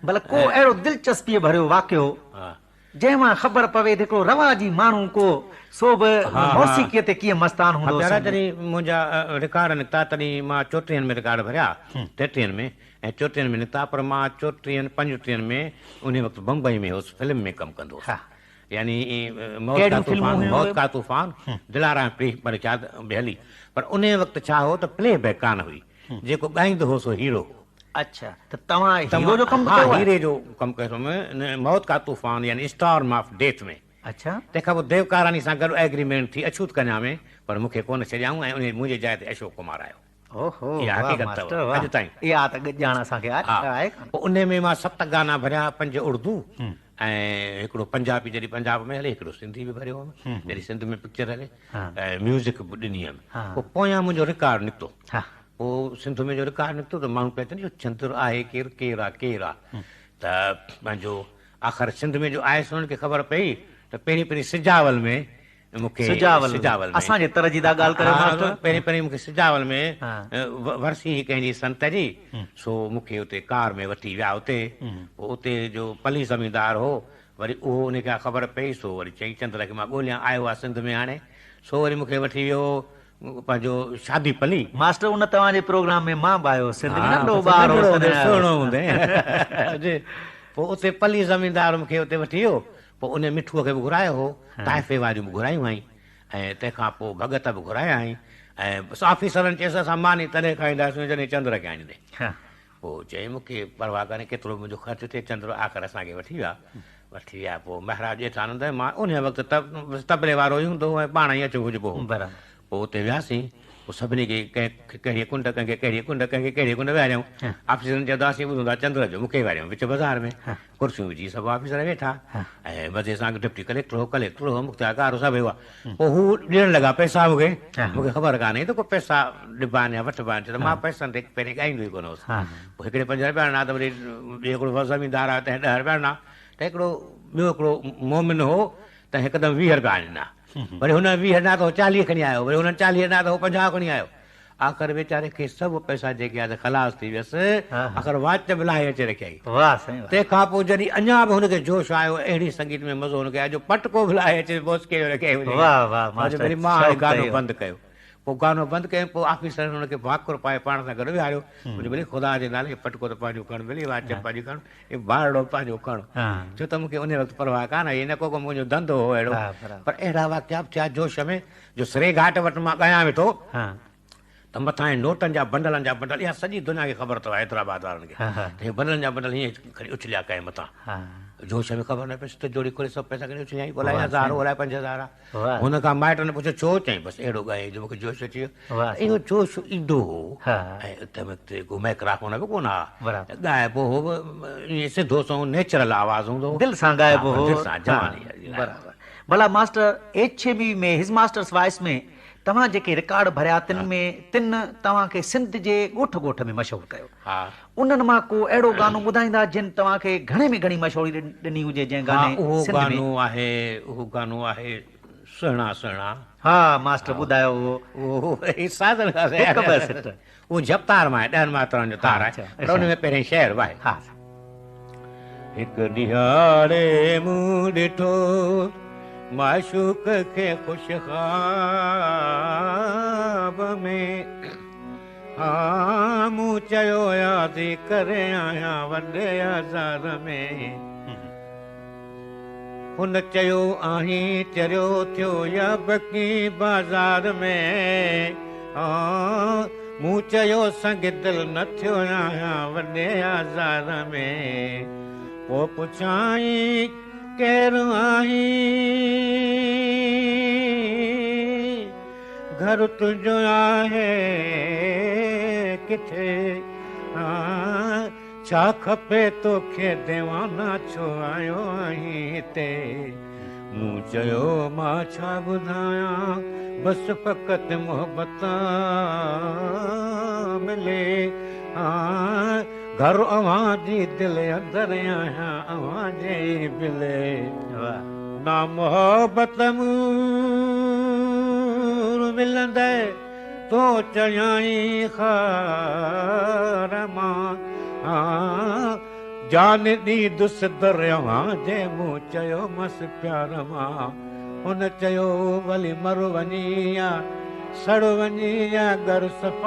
भला को अहिड़ो दिलचस्पी भरियो वाक़ियो जंहिंमां ख़बर पवे त हिकिड़ो रवाजी माण्हू को सो बि मौसीक़ीअ ते कीअं मस्तान हूंदो। जॾहिं मुंहिंजा रिकॉर्ड निकिता तॾहिं मां 34 में रिकॉर्ड भरिया, 33 में ऐं 34 में निकिता, पर मां 34 35 में उन वक़्तु बम्बई में हुउसि, फिल्म में कमु कंदो हुउसि। यानी मौत का तूफ़ान, दिलारा परीक्षा बि हली, पर उन वक़्तु छा हो त प्ले बैक कान हुई, जेको ॻाईंदो हो सो हीरो। अच्छा, त तव्हां हीरो जो कमु कयो? हीरे जो कमु कयो मौत का तूफ़ान यानी स्टॉर्म ऑफ डेथ में। अच्छा, तंहिंखां पोइ देवकारानी सां गॾु एग्रीमेंट थी अछूत कन्या में, पर मूंखे कोन छॾियाऊं ऐं उन मुंहिंजे जाइ ते अशोक कुमार आयो। ओहो, इहा हक़ीक़त अथव अॼु ताईं। इहा त ॼाण असांखे आहे। पोइ उन में मां 7 गाना भरिया, 5 उर्दू ऐं हिकिड़ो पंजाबी, जॾहिं पंजाब में हले, हिकिड़ो सिंधी बि भरियो हुअमि जॾहिं सिंध में पिक्चर हले, ऐं म्यूज़िक बि ॾिनी हुअमि। पोइ पोयां मुंहिंजो रिकॉर्ड निकितो, पोइ सिंध में जो रिकॉर्ड निकितो त माण्हू पिया चवनि चंद्र आहे केरु, केरु आहे, केरु आहे, त पंहिंजो आख़िर सिंध में जो आयुसि उन्हनि खे ख़बर पई त पहिरीं सिजावल में मूंखे असांजे तरह जी था ॻाल्हि करियो, पहिरीं मूंखे सिजावल में वरसी कंहिंजी संत जी, सो मूंखे उते कार में वठी विया उते। पोइ उते जो पली ज़मींदार हो, वरी उहो उनखे ख़बर पई, सो वरी चई चंद्र खे मां ॻोल्हियां, आयो आहे सिंध में हाणे, सो वरी मूंखे वठी वियो पंहिंजो शादी पली। मास्टर उन तव्हांजे प्रोग्राम में मां बि आयो, सिंध में नंढो ॿार सुहिणो हूंदे। पोइ उते पली ज़मींदार मूंखे उते वठी वियो, पोइ उन मिठूअ खे बि घुरायो हो, ताइफ़े वारियूं बि घुरायूं आई, ऐं तंहिंखां पोइ भगत बि घुराया आई, ऐं ऑफिसरनि चयसि असां मानी तॾहिं खाईंदासीं जॾहिं चंद्र खे आणींदे। पोइ चई मूंखे परवाह कान्हे केतिरो मुंहिंजो ख़र्चु थिए, चंद्र आख़िर असांखे वठी विया। पोइ महाराज ॼेठानंद मां उन वक़्तु तबले वारो ई हूंदो ऐं पाण ई अचो हुजिबो। पोइ उते वियासीं, पोइ सभिनी खे कहिड़ी कुंड, कंहिंखे कहिड़ी कुंड, कंहिंखे कहिड़ी कुंड विहारियऊं। ऑफिसरनि चवंदासीं ॿुधूं था चंद्र जो, मूंखे विहारियऊं विच बाज़ार में, कुर्सियूं विझी सभु ऑफिसर वेठा, ऐं मज़े सां डिप्टी कलेक्टर हो, मुख़्तियार हो, सभु हुआ। पोइ हू ॾियण लॻा पैसा मूंखे ख़बर कान्हे त को पैसा ॾिबा आहिनि या वठिबा आहिनि, त मां पैसनि ते पहिरीं ॻाईंदो ई कोन हुउसि। पोइ हिकिड़े 5 रुपया ॾिना, त वरी हिकिड़ो ज़मींदार आहे त 10 रुपया ॾिना, त ॿियो हिकिड़ो मोमिन हो त हिकदमि 20 रुपया ॾिना, वरी हुन 20 ॾिना त हो 40 खणी आयो, वरी हुन 40 ॾिना त हो 50 खणी आयो। आख़िर वीचारे खे सभु पैसा जेके आहे ख़लास थी वियसि, आख़िर वाच बि लाहे अचे रखियई। तंहिंखां पोइ जॾहिं अञा बि हुनखे जोश आयो, अहिड़ी संगीत में मज़ो हुनखे आयो, पटको बि लाहे अचे बोसके रखियई। वरी मां हाणे गानो बंदि कयो, पोइ गानो बंदि कयो, पोइ ऑफिसर हुनखे भाकुर पाए पाण सां गॾु विहारियो, भली ख़ुदा जे नाले पटको त पंहिंजो खण, भली वाच पंहिंजी खण, इहो बारड़ो पंहिंजो खण, छो त मूंखे उन वक़्तु परवाह कान हुई, न को मुंहिंजो धंधो हो अहिड़ो। पर अहिड़ा वाक़िया बि थिया जोश में, जो सरे घाट वटि मां ॻायां वेठो त मथां नोटनि जा बंडलनि जा बंडल, इहा सॼी दुनिया खे ख़बर अथव हैदराबाद वारनि खे, त बंडलनि जा बंडल हीअं खणी उछलिया कए मथां, जोश में ख़बर न पई, त जोड़ी खोले सभु पैसा खणी उछलिया, अलाए 1000 अलाए 5000 आहे। हुनखां माइटनि पुछियो छो, चई बसि अहिड़ो ॻाए जो मूंखे जोश अची वियो। इहो जोश ईंदो हो, ऐं उते को माइक्रोफोन बि कोन हा, ॻाइबो हो ईअं सिधो सो नेचुरल आवाज़ हूंदो हो, दिलि सां ॻाइबो हो, दिलि सां जवानी। बराबरि। भला मास्टर HB में हिज मास्टर्स वॉइस में तव्हां जेके रिकॉर्ड भरिया, तिन तव्हांखे सिंध जे ॻोठ ॻोठ में मशहूरु कयो, उन्हनि मां को अहिड़ो गानो ॿुधाईंदा जिन तव्हांखे घणे में घणी मशहूरी ॾिनी हुजे, जंहिं गाने? उहो गानो आहे सुहिणा सुहिणा। हा मास्टर ॿुधायो, उहो जपतार मां आहे, 10 मात्रनि जो तार आहे, पर उन में पहिरें शेर आहे, हिकु ॾिहाड़े मूं ॾिठो माशूक खे ख़ुशि ख़्वाब में, मूं चयो यादि करे आहियां वॾे हज़ार में, हुन चयो आहीं चरियो थियो या बकी बाज़ार में, मूं चयो संग दिलि न थियो आहियां वॾे हज़ार में, पोइ पुछाई केरु आहीं, घर तुंहिंजो आहे किथे, छा खपे तोखे दीवाना छो आयो आहीं हिते, मूं चयो मां छा ॿुधायां बसि फ़क़ति मोहबत मिले, घर अवां जी दिलि अंदरि आहियां अवां जे बिले, ना मोहबत मूं मिलंदे तो चयाई ख़ार मां, जान दी दुस दरियावा जे मूं चयो मस प्यार मां हुन चयो भली मर वञी या सड़ वञी या घर सफ़ा